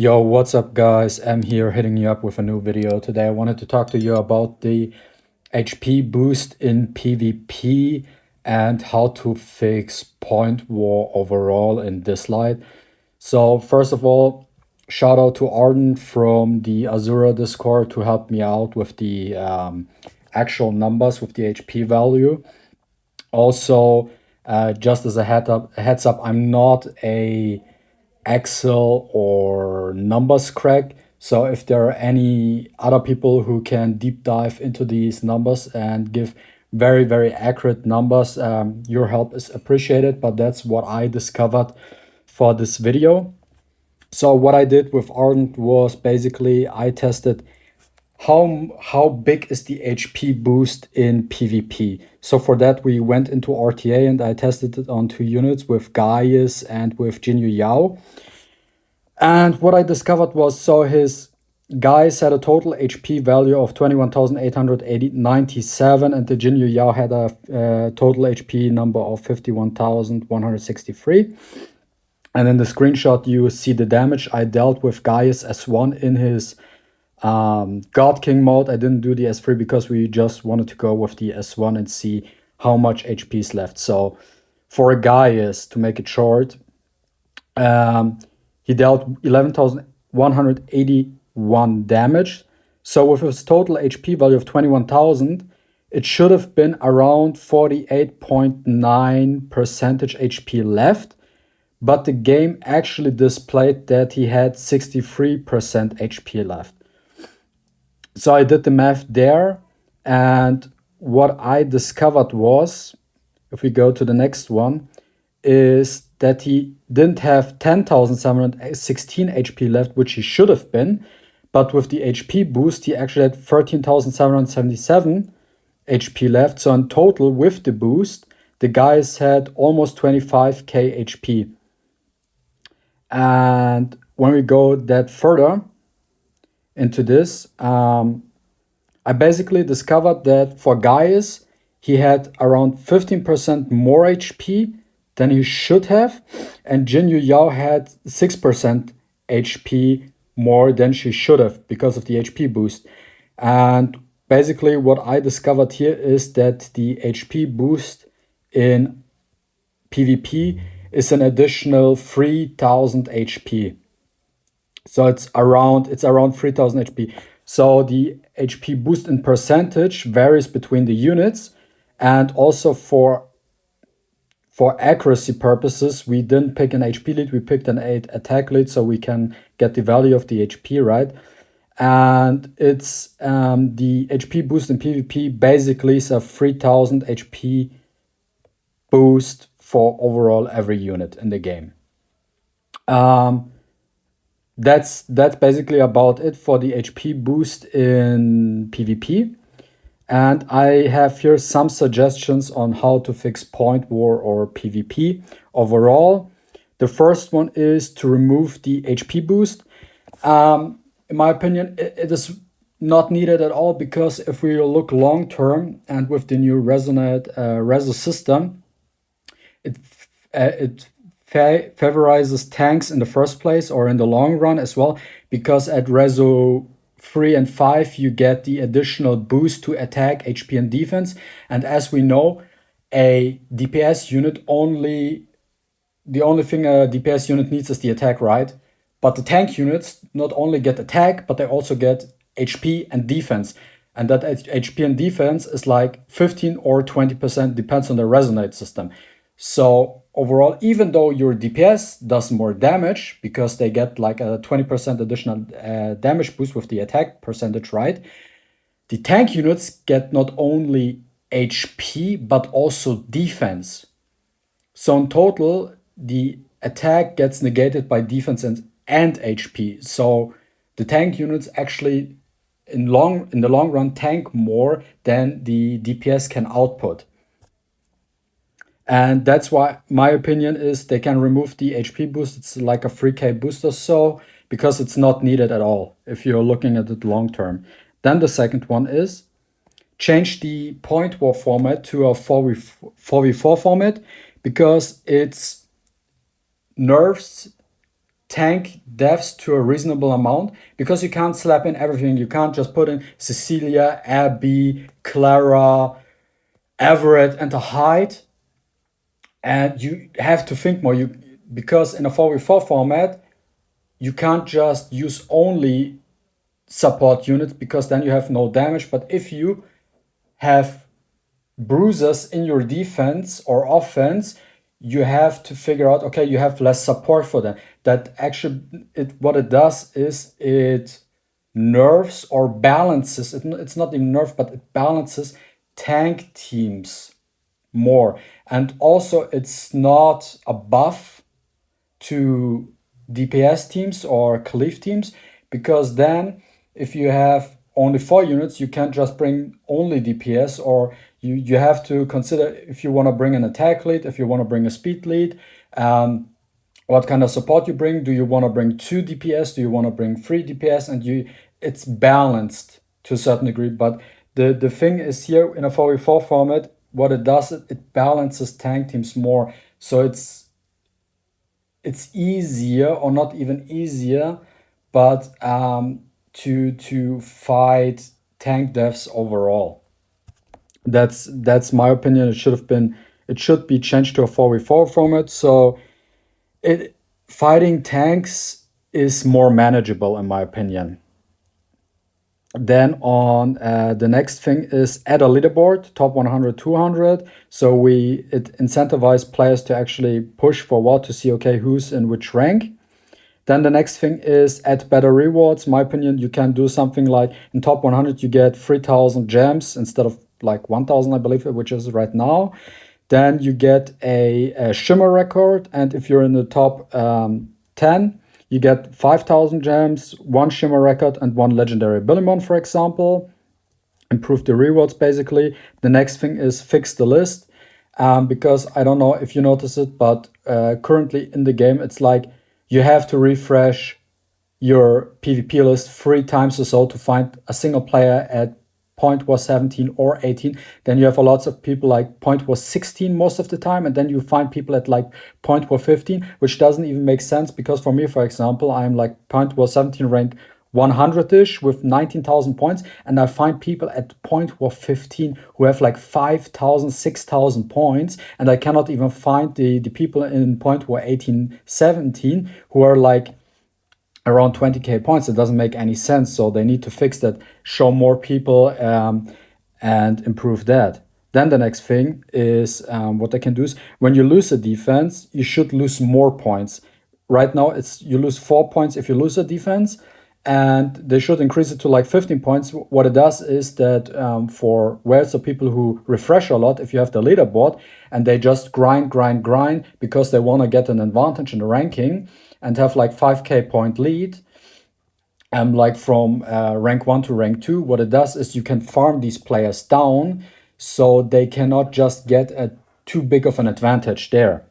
Yo, what's up guys? I'm here hitting you up with a new video. Today I wanted to talk to you about the HP boost in PvP and how to fix point war overall in Dislyte. So first of all, shout out to Arden from the Azura Discord to help me out with the actual numbers with the HP value. Also, just as a heads up, I'm not a Excel or numbers crack. So if there are any other people who can deep dive into these numbers and give very, very accurate numbers, your help is appreciated, but that's what I discovered for this video. So what I did with Ardent was basically I tested how big is the HP boost in PvP. So for that we went into RTA and I tested it on 2 units with Gaius and with Jinyu Yao. And what I discovered was, so his Gaius had a total HP value of 21,897 and the Jinyu Yao had a total HP number of 51,163. And in the screenshot you see the damage I dealt with Gaius S1 in his God King mode. I didn't do the S3 because we just wanted to go with the S1 and see how much HP is left. So for a Gaius, to make it short, he dealt 11,181 damage. So with his total HP value of 21,000, it should have been around 48.9% HP left. But the game actually displayed that he had 63% HP left. So I did the math there, and what I discovered was, if we go to the next one, is that he didn't have 10,716 HP left, which he should have been, but with the HP boost, he actually had 13,777 HP left. So in total, with the boost, the guys had almost 25k HP. And when we go that further into this, I basically discovered that for Gaius, he had around 15% more HP than he should have, and Jinyu Yao had 6% HP more than she should have because of the HP boost. And basically what I discovered here is that the HP boost in PvP is an additional 3000 HP. So it's around 3000 HP. So the HP boost in percentage varies between the units, and also for accuracy purposes, we didn't pick an HP lead, we picked an attack lead so we can get the value of the HP right. And it's the HP boost in PvP basically is a 3000 HP boost for overall every unit in the game. That's basically about it for the HP boost in PvP. And I have here some suggestions on how to fix point war or PvP overall. The first one is to remove the HP boost. In my opinion, it is not needed at all, because if we look long term and with the new Reso system, it favorizes tanks in the first place or in the long run as well, because at Reso 3 and 5 you get the additional boost to attack, HP and defense. And as we know, a DPS unit the only thing a DPS unit needs is the attack, right? But the tank units not only get attack, but they also get HP and defense. And that HP and defense is like 15 or 20%, depends on the Resonate system. So overall, even though your DPS does more damage because they get like a 20% additional damage boost with the attack percentage, right? The tank units get not only HP, but also defense. So in total, the attack gets negated by defense and HP. So the tank units actually in the long run tank more than the DPS can output. And that's why my opinion is they can remove the HP boost. It's like a 3k boost or so, because it's not needed at all if you're looking at it long term. Then the second one is change the point war format to a 4v4 format, because it's nerfs tank devs to a reasonable amount, because you can't slap in everything. You can't just put in Cecilia, Abby, Clara, Everett, and a Hyde, and you have to think more. Because in a 4v4 format, you can't just use only support units, because then you have no damage. But if you have bruisers in your defense or offense, you have to figure out, okay, you have less support for them. That actually, what it does is it nerfs or balances, it's not even nerf, but it balances tank teams more. And also, it's not a buff to DPS teams or Caliph teams, because then if you have only 4 units, you can't just bring only DPS, or you have to consider if you want to bring an attack lead, if you want to bring a speed lead, what kind of support you bring. Do you want to bring 2 DPS? Do you want to bring 3 DPS? And it's balanced to a certain degree. But the thing is, here in a 4v4 format, what it does, it balances tank teams more. So it's easier, or not even easier, but to fight tank devs overall. That's my opinion. It should be changed to a 4v4 format, so fighting tanks is more manageable, in my opinion. Then on the next thing is add a leaderboard, top 100, 200. So it incentivizes players to actually push for what, to see, okay, who's in which rank. Then the next thing is add better rewards. In my opinion, you can do something like in top 100, you get 3,000 gems instead of like 1,000, I believe, which is right now. Then you get a shimmer record. And if you're in the top 10, you get 5,000 gems, 1 shimmer record, and 1 legendary Billimon, for example. Improve the rewards, basically. The next thing is fix the list. Because I don't know if you notice it, but currently in the game, it's like you have to refresh your PvP list 3 times or so to find a single player at point was 17 or 18. Then you have a lots of people like point was 16 most of the time, and then you find people at like point was 15, which doesn't even make sense, because for me, for example, I'm like point was 17 rank 100-ish with 19,000 points, and I find people at point was 15 who have like 5,000, 6,000 points, and I cannot even find the people in point was 18, 17 who are like around 20k points. It doesn't make any sense. So they need to fix that, show more people, and improve that. Then the next thing is what they can do is when you lose a defense, you should lose more points. Right now, you lose 4 points if you lose a defense, and they should increase it to like 15 points. What it does is that for whales, so people who refresh a lot, if you have the leaderboard and they just grind because they want to get an advantage in the ranking and have like 5k point lead, like from rank 1 to rank 2, what it does is you can farm these players down so they cannot just get too big of an advantage there.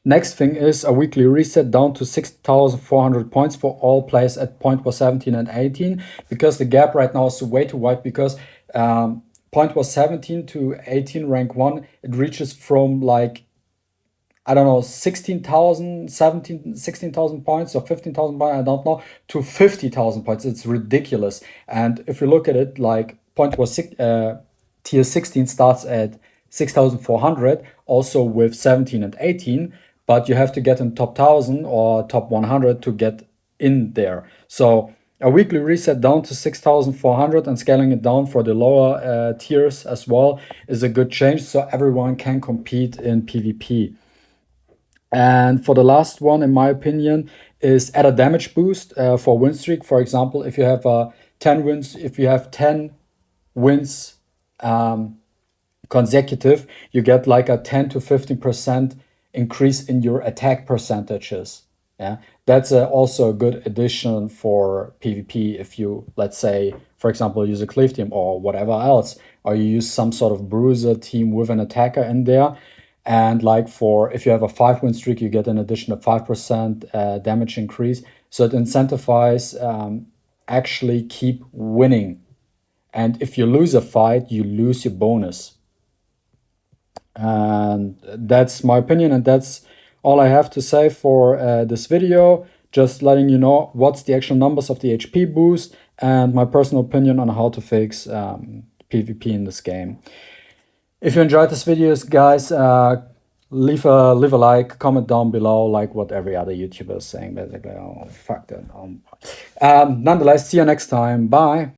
Next thing is a weekly reset down to 6,400 points for all players at point was 17 and 18, because the gap right now is way too wide, because point was 17 to 18 rank 1, it reaches from like, I don't know, 16,000 points or 15,000 points, I don't know, to 50,000 points. It's ridiculous. And if you look at it, like point was tier 16 starts at 6,400, also with 17 and 18, but you have to get in top 1,000 or top 100 to get in there. So a weekly reset down to 6,400 and scaling it down for the lower tiers as well is a good change, so everyone can compete in PvP. And for the last one, in my opinion, is add a damage boost for win streak. For example, if you have 10 wins, if you have 10 wins consecutive, you get like a 10 to 15% increase in your attack percentages. Yeah, that's also a good addition for PvP. If you, let's say, for example, use a cleave team or whatever else, or you use some sort of bruiser team with an attacker in there. And like if you have a 5-win streak, you get an additional 5% damage increase. So it incentivizes actually keep winning. And if you lose a fight, you lose your bonus. And that's my opinion, and that's all I have to say for this video. Just letting you know what's the actual numbers of the HP boost and my personal opinion on how to fix PvP in this game. If you enjoyed this video, guys, leave a like, comment down below, like what every other YouTuber is saying, basically. Oh, fuck that. Nonetheless, see you next time. Bye.